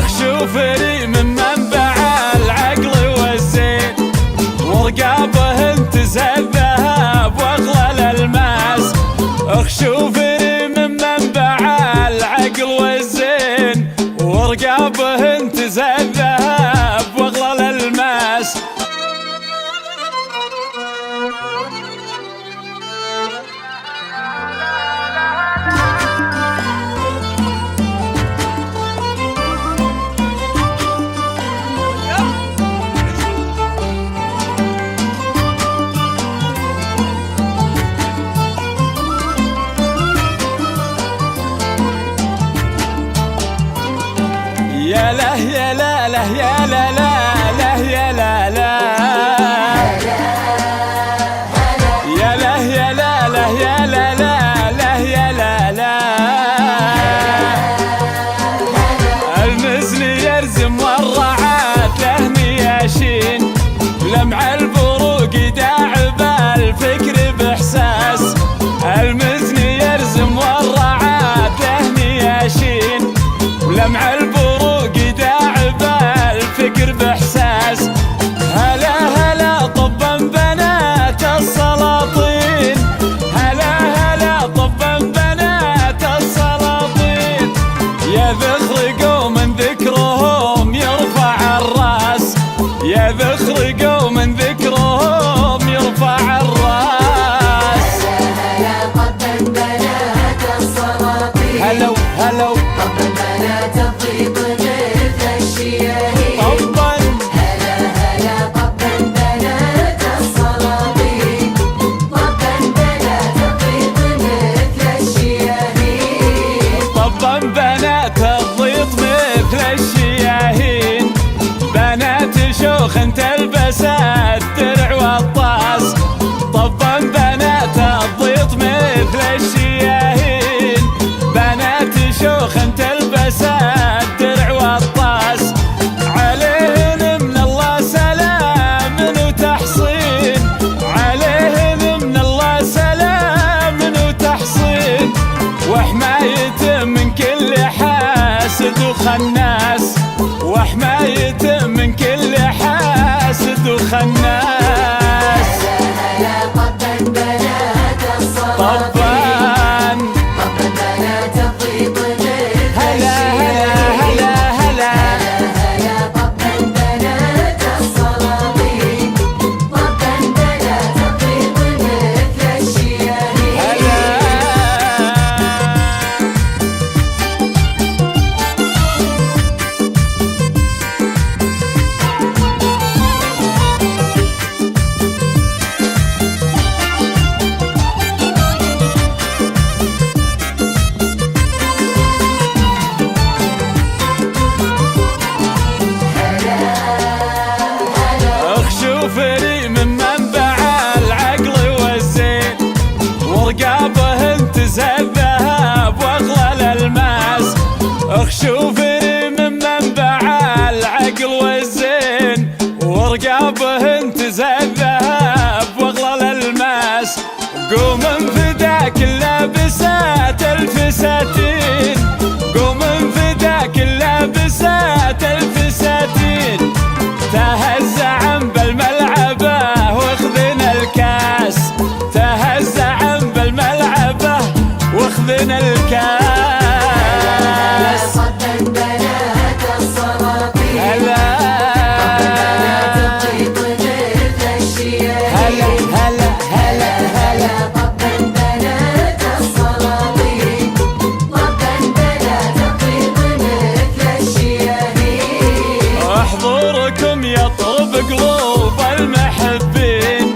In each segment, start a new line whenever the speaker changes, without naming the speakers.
شوفري من منبع العقل والزين، ورقابهن تزهى الذهب واغلى الالماس. شوفري من منبع العقل والزين، ورقابهن تزهى الذهب واغلى الالماس. يا له يا لا له يا لا لا له يا لا لا يا له يا لا له يا لا لا له يا لا لا. المزن يرزم والرعاة له نياشين، لمع البروق داعب الفكر باحساس. المزن يرزم والرعاة له نياشين، ولمع البروق داعب الفكر باحساس. هلا هلا طبا بنات السلاطين، هلا هلا طبا بنات السلاطين. يا ذخر قوم ذكرهم يرفع الراس، يا ذخر قوم ذكرهم يرفع الراس.
هلا طبا بنات السلاطين،
هلو هلو
طبا بنات الطيب مثل الشياهين.
طبا
هلا هلا طبا بنات السلاطين، طبا بنات الطيب مثل الشياهين.
طبا بنات الضيط مثل الشياهين، بنات شوخ تلبس الدرع والطاس. طبا بنات الضيط مثل الشياهين، بنات شوخ تلبس الدرع والطاس. عليهن من الله سلام وتحصين، عليهن من الله سلام وتحصين. وحماية من كل حاسد وخناس، وحماية من كل حاسد وخناس.
هلا طبا بنات السلاطين،
طبا
طبا بنات الطيب مثل
هلا هلا هلا هلا
هلا طبا بنات السلاطين، طبا بنات الطيب مثل الشياهين.
هلا. شوفري من منبع العقل والزين، ورقابهن تزهى الذهب واغلى الالماس. شوفري من منبع العقل والزين، ورقابهن تزهى الذهب واغلى الالماس. قوم فداك اللابسات الفساتين، قوم فداك اللابسات الفساتين. تهزع بالملعبة واخذنا الكاس، تهزع بالملعبة واخذنا الكاس.
طبا بنات السلاطين،
هلا
بنات الطيب مثل الشياهين.
هلا هلا هلا
طبا بنات السلاطين، طبا بنات الطيب مثل الشياهين.
حضوركم يطرب قلوب المحبين،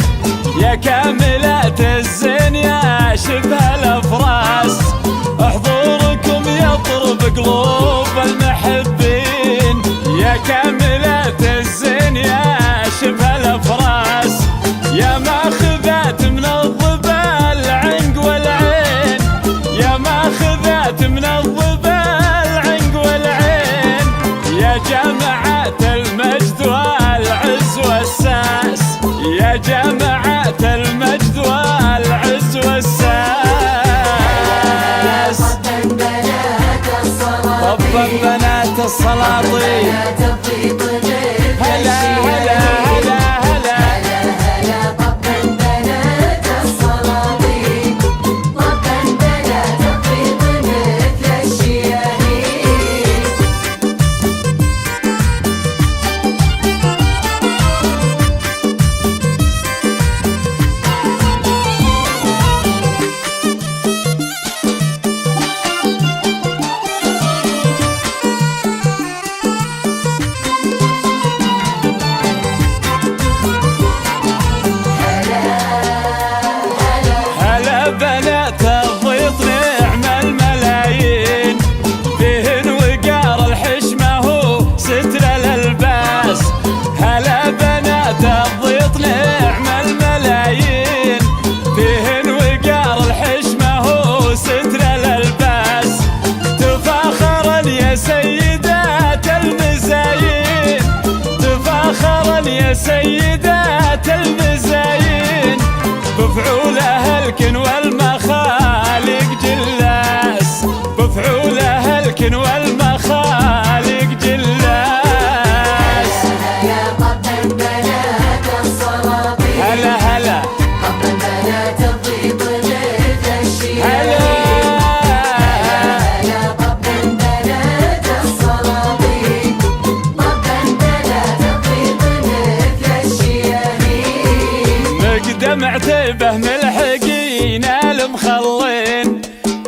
يا كاملات الزين يا شبه الافراس. حضوركم يطرب قلوب المحبين، يا كاملات الزين يا شبه الافراس. يا ماخذات من الظبا العنق والعين، يا ماخذات من الظبا العنق والعين. يا جماعة المجد والعز والساس، يا جماعة المجد والعز والساس.
طبا بنات السلاطين،
طبا بنات السلاطين. هلا هلا هلا هلا
هلا طبا بنات السلاطين، طبا بنات الطيب مثل الشياهين.
هلا بنات الضيط نعم الملايين، فيهن وقار الحشمة هو ستر الألباس. هلا بنات الضيط نعم الملايين، فيهن وقار الحشمة هو ستر الألباس. تفاخرا يا سيدات المزايين، تفاخرا يا سيدات المزايين، بفعولها الكن والمخالق جلاس، بفعولها الكن والمخالق جلاس.
هلا طبا بنات السلاطين،
هلا هلا
طبا بنات الطيب مثل الشياهين. هلا طبا بنات السلاطين، طبا بنات الطيب مثل الشياهين.
مقدم عتيبه ملحقين المخلين،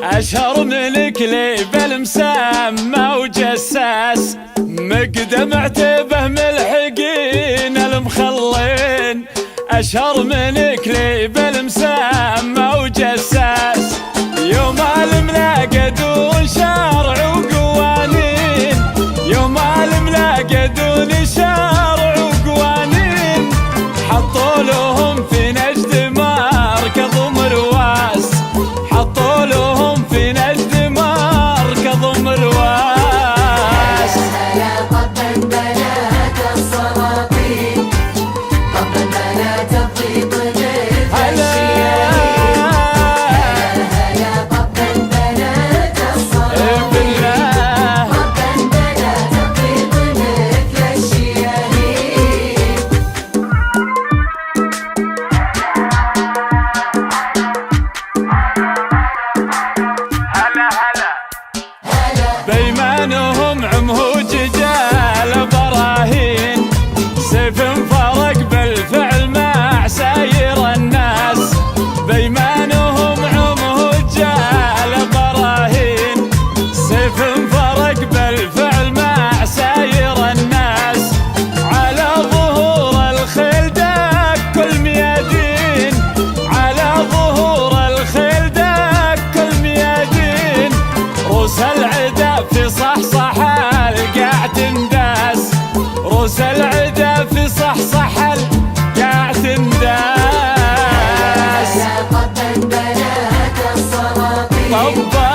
أشهر من كليب المسمى وجساس. مقدم عتيبه ملحقين المخلين، أشهر من كليب المسمى وجساس. يوم الملاقدون شرع وقوانين، يوم الملاقدون شرع وقوانين، حطوا لهم في نجد مركض مرواس، حطوا لهم في نجد مركض مرواس.
هلا طبا بنات السلاطين، طبا بنات الطيب مثل
هلا
الشياهين. هلا طبا بنات السلاطين،
بالله
طبا بنات الطيب مثل الشياهين.
هلا هلا بيمانهم عمهوج جال براهين، سيف فرق بالفعل مع ساير الناس. بيمانهم عمهوج جال براهين، سيف فرق بالفعل مع ساير الناس. على ظهور الخيل دك الميادين، على ظهور الخيل دك الميادين، روس العدا في صحصح القاع تنداس، روس العدا في صحصح القاع تنداس.
هلا طبا بنات السلاطين،
طبا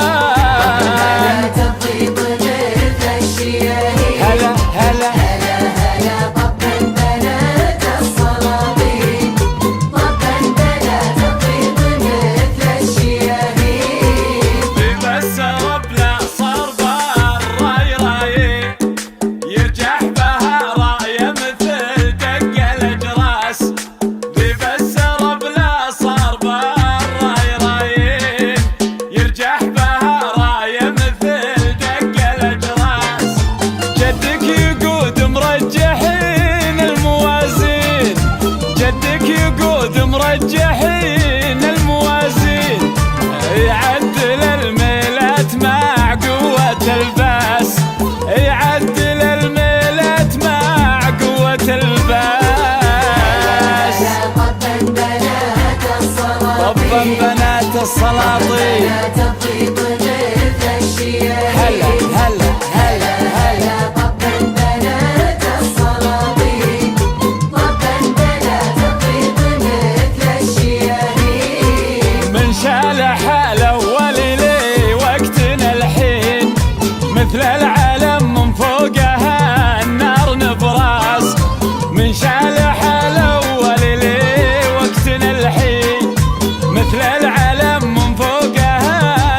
بنات الطيب مثل الشياهين.
هلا هلا
هلا طبا بنات السلاطين، طبا بنات الطيب مثل الشياهين.
بيبسر بلا صار بالراي راي، يرجح بها رايه مثل دق الاجراس. بيبسر بلا صار بالراي راي، يرجح بها رايه مثل دق الاجراس. جدك يقود مرجحين الموازين، جدك يقود مرجحين الموازين، يعدل الميلات مع قوة الباس، يعدل الميلات مع قوة الباس.
هلا طبا بنات السلاطين،
طبا بنات السلاطين.
بنات الطيب مثل الشياهين.
هلا هلا هلا
هلا طبا بنات السلاطين، طبا بنات الطيب مثل الشياهين.
من شالح الأول لي وقتنا الحين، مثل العالم من فوقها النار نبراس. من شالح الأول لي وقتنا الحين، مثل العالم من فوقها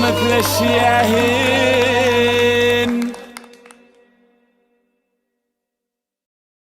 مثل الشياهين.